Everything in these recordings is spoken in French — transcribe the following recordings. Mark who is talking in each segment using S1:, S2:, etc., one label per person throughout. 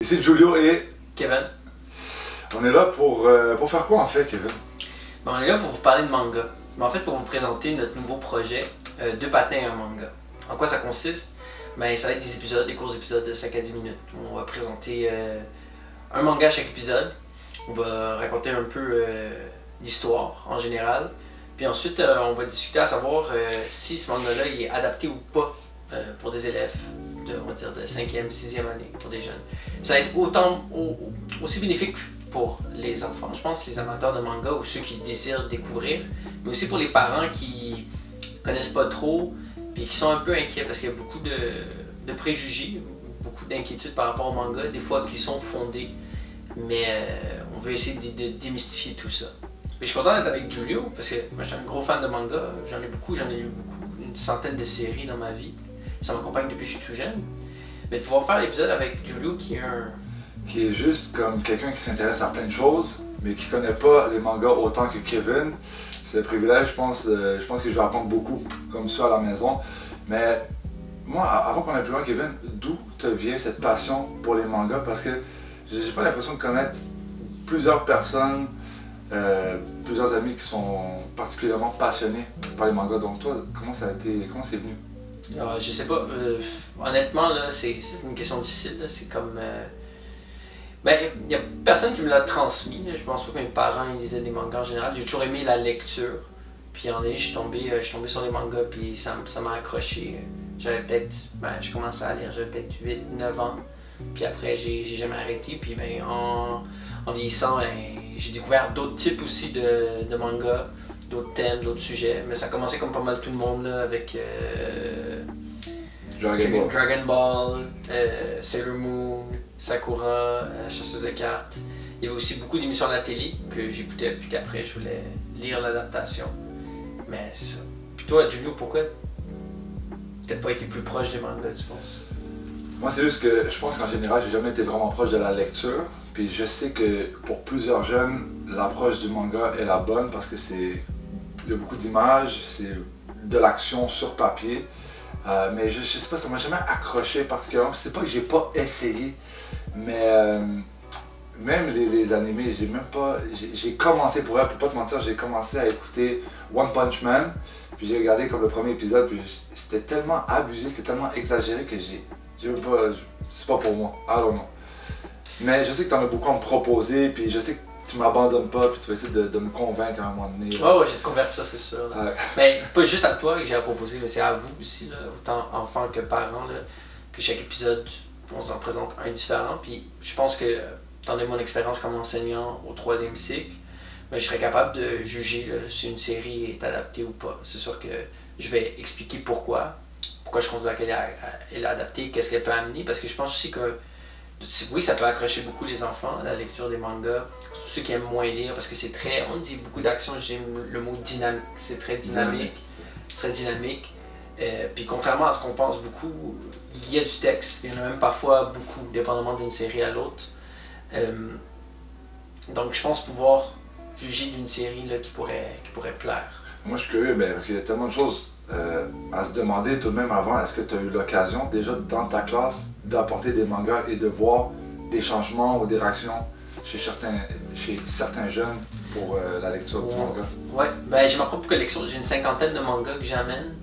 S1: Ici Julio et
S2: Kevin.
S1: On est là pour faire quoi en fait, Kevin?
S2: Bon, on est là pour vous parler de manga. Mais en fait, pour vous présenter notre nouveau projet, Deux patins et un manga. En quoi ça consiste? Ben, ça va être des épisodes, des courts épisodes de 5 à 10 minutes. On va présenter un manga à chaque épisode. On va raconter un peu l'histoire en général. Puis ensuite, on va discuter à savoir si ce manga-là est adapté ou pas pour des élèves on va dire de 5e, 6e année, pour des jeunes. Ça va être aussi bénéfique pour les enfants, je pense, les amateurs de manga ou ceux qui désirent découvrir, mais aussi pour les parents qui connaissent pas trop et qui sont un peu inquiets parce qu'il y a beaucoup de préjugés, beaucoup d'inquiétudes par rapport au manga, des fois qui sont fondées, mais on veut essayer de démystifier tout ça. Mais je suis content d'être avec Julio parce que moi je suis un gros fan de manga, j'en ai lu beaucoup, une centaine de séries dans ma vie. Ça m'accompagne depuis que je suis tout jeune. Mais de pouvoir faire l'épisode avec Julio
S1: qui est juste comme quelqu'un qui s'intéresse à plein de choses, mais qui connaît pas les mangas autant que Kevin. C'est un privilège, je pense que je vais apprendre beaucoup comme ça à la maison. Mais moi, avant qu'on aille plus loin, Kevin, d'où te vient cette passion pour les mangas? Parce que j'ai pas l'impression de connaître plusieurs personnes, plusieurs amis qui sont particulièrement passionnés par les mangas. Donc toi, comment c'est venu?
S2: Je sais pas, honnêtement, là, c'est une question difficile. C'est comme. Ben, il n'y a personne qui me l'a transmis. Là. Je pense pas que mes parents ils lisaient des mangas en général. J'ai toujours aimé la lecture. Puis en année, je suis tombé sur les mangas, puis ça m'a accroché. J'avais peut-être. Ben, j'ai commencé à lire, j'avais peut-être 8-9 ans. Puis après, j'ai jamais arrêté. Puis ben, en vieillissant, ben, j'ai découvert d'autres types aussi de mangas. D'autres thèmes, d'autres sujets, mais ça a commencé comme pas mal tout le monde là, avec Dragon Ball, Sailor Moon, Sakura, Chasseuse de cartes. Il y avait aussi beaucoup d'émissions à la télé que j'écoutais, puis qu'après je voulais lire l'adaptation. Mais c'est ça. Puis toi, Julio, pourquoi t'as pas été plus proche des mangas, tu penses?
S1: Moi, c'est juste que je pense qu'en général, j'ai jamais été vraiment proche de la lecture. Puis je sais que pour plusieurs jeunes, l'approche du manga est la bonne parce que il y a beaucoup d'images, c'est de l'action sur papier. Mais je sais pas, ça m'a jamais accroché particulièrement. C'est pas que j'ai pas essayé, mais même les animés, j'ai commencé, pour pas te mentir, j'ai commencé à écouter One Punch Man. Puis j'ai regardé comme le premier épisode, puis c'était tellement abusé, c'était tellement exagéré que c'est pas pour moi. I don't know. Mais je sais que tu en as beaucoup à me proposer, puis je sais que tu m'abandonnes pas, puis tu vas essayer de me convaincre à un moment donné.
S2: Ouais, j'ai te converti ça, c'est sûr. Ouais. Mais pas juste à toi que j'ai à proposer, mais c'est à vous aussi, là, autant enfants que parents, là, que chaque épisode, on s'en présente un différent. Puis je pense que, étant donné mon expérience comme enseignant au 3e cycle, ben, je serais capable de juger là, si une série est adaptée ou pas. C'est sûr que je vais expliquer pourquoi je considère qu'elle est adaptée, qu'est-ce qu'elle peut amener, parce que je pense aussi que oui, ça peut accrocher beaucoup les enfants, la lecture des mangas, surtout ceux qui aiment moins lire, parce que on dit beaucoup d'action, j'aime le mot dynamique, c'est très dynamique, puis contrairement à ce qu'on pense beaucoup, il y a du texte, il y en a même parfois beaucoup, dépendamment d'une série à l'autre. Donc je pense pouvoir juger d'une série là, qui pourrait plaire.
S1: Moi je suis curieux, parce qu'il y a tellement de choses à se demander tout de même avant. Est-ce que tu as eu l'occasion déjà dans ta classe d'apporter des mangas et de voir des changements ou des réactions chez certains jeunes pour la lecture du manga?
S2: Ouais, ben j'ai ma propre collection, j'ai une 50aine de mangas que j'amène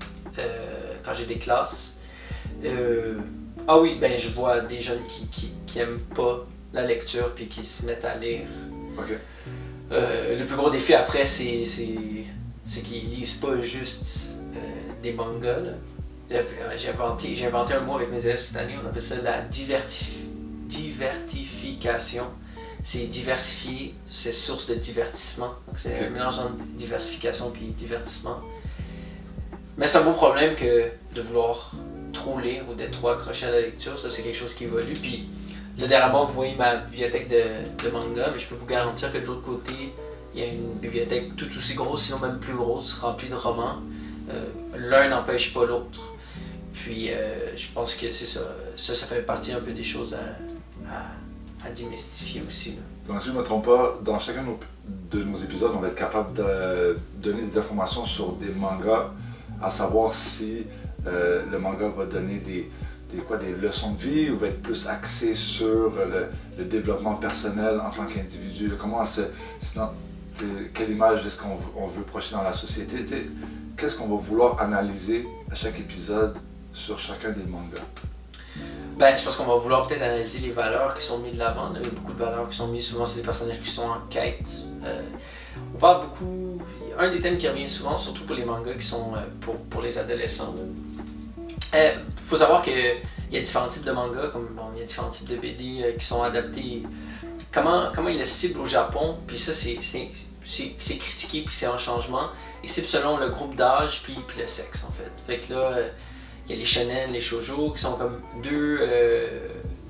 S2: quand j'ai des classes. Ah oui, ben je vois des jeunes qui aiment pas la lecture puis qui se mettent à lire.
S1: Ok.
S2: Le plus gros défi après, c'est qu'ils lisent pas juste des mangas. J'ai inventé un mot avec mes élèves cette année, on appelle ça la diversification. C'est diversifier, c'est source de divertissement. Donc c'est un mélange entre diversification et divertissement. Mais c'est un beau problème que de vouloir trop lire ou d'être trop accroché à la lecture, ça c'est quelque chose qui évolue. Puis là dernièrement, vous voyez ma bibliothèque de manga, mais je peux vous garantir que de l'autre côté, il y a une bibliothèque tout aussi grosse, sinon même plus grosse, remplie de romans. L'un n'empêche pas l'autre. Puis je pense que c'est ça. Ça fait partie un peu des choses à démystifier aussi. Là.
S1: Donc si je ne me trompe pas, dans chacun de nos épisodes, on va être capable de donner des informations sur des mangas, à savoir si le manga va donner des des leçons de vie ou va être plus axé sur le développement personnel en tant qu'individu? Comment quelle image est-ce qu'on veut projeter dans la société? Qu'est-ce qu'on va vouloir analyser à chaque épisode sur chacun des mangas?
S2: Ben, je pense qu'on va vouloir peut-être analyser les valeurs qui sont mises de l'avant. Il y a beaucoup de valeurs qui sont mises, souvent c'est des personnages qui sont en quête. On parle beaucoup, un des thèmes qui revient souvent, surtout pour les mangas qui sont pour les adolescents. Il faut savoir qu'il y a différents types de mangas, comme il y a différents types de BD qui sont adaptés. Comment ils le ciblent au Japon, puis ça c'est critiqué, puis c'est en changement. Ils ciblent selon le groupe d'âge, puis le sexe en fait. Fait que là, il y a les shonen, les shoujo, qui sont comme deux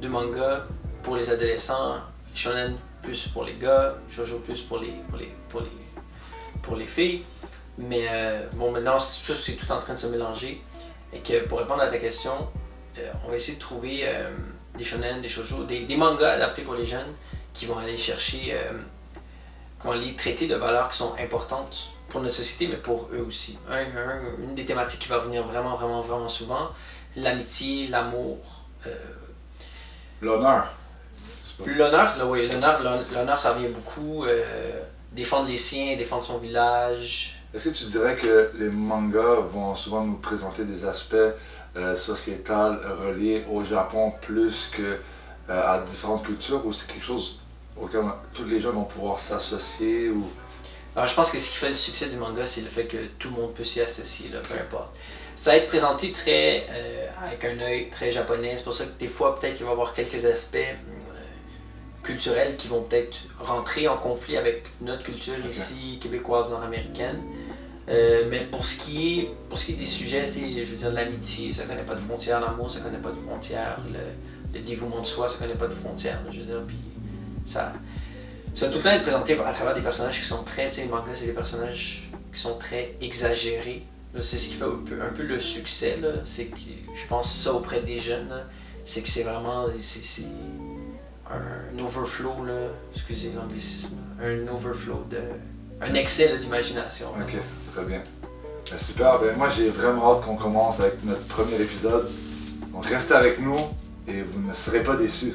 S2: mangas pour les adolescents. Shonen plus pour les gars, shoujo plus pour les filles. Mais bon, maintenant c'est tout en train de se mélanger. Et que pour répondre à ta question, on va essayer de trouver des shonen, des shoujo, des mangas adaptés pour les jeunes qui vont aller chercher, qui vont aller traiter de valeurs qui sont importantes pour notre société, mais pour eux aussi. Une des thématiques qui va revenir vraiment souvent, l'amitié, l'amour.
S1: L'honneur.
S2: L'honneur, ça revient beaucoup. Défendre les siens, défendre son village.
S1: Est-ce que tu dirais que les mangas vont souvent nous présenter des aspects sociétals reliés au Japon plus que à différentes cultures, ou c'est quelque chose auquel tous les gens vont pouvoir s'associer ou...
S2: Alors, je pense que ce qui fait le succès du manga, c'est le fait que tout le monde peut s'y associer, là, peu importe. Ça va être présenté très, avec un œil très japonais, c'est pour ça que des fois, peut-être qu'il va y avoir quelques aspects culturels qui vont peut-être rentrer en conflit avec notre culture ici, québécoise, nord-américaine. Mais pour ce qui est des sujets, je veux dire, l'amitié, ça connaît pas de frontières, l'amour, ça connaît pas de frontières, le dévouement de soi, ça connaît pas de frontières, je veux dire, puis ça va tout le temps être présenté à travers des personnages qui sont très, les mangas, c'est des personnages qui sont très exagérés. C'est ce qui fait un peu le succès, c'est que je pense ça auprès des jeunes, c'est que c'est vraiment, c'est un overflow, là, excusez l'anglicisme, un overflow un excès d'imagination.
S1: Ok, très bien. Ben, super, moi j'ai vraiment hâte qu'on commence avec notre premier épisode. Donc restez avec nous et vous ne serez pas déçus.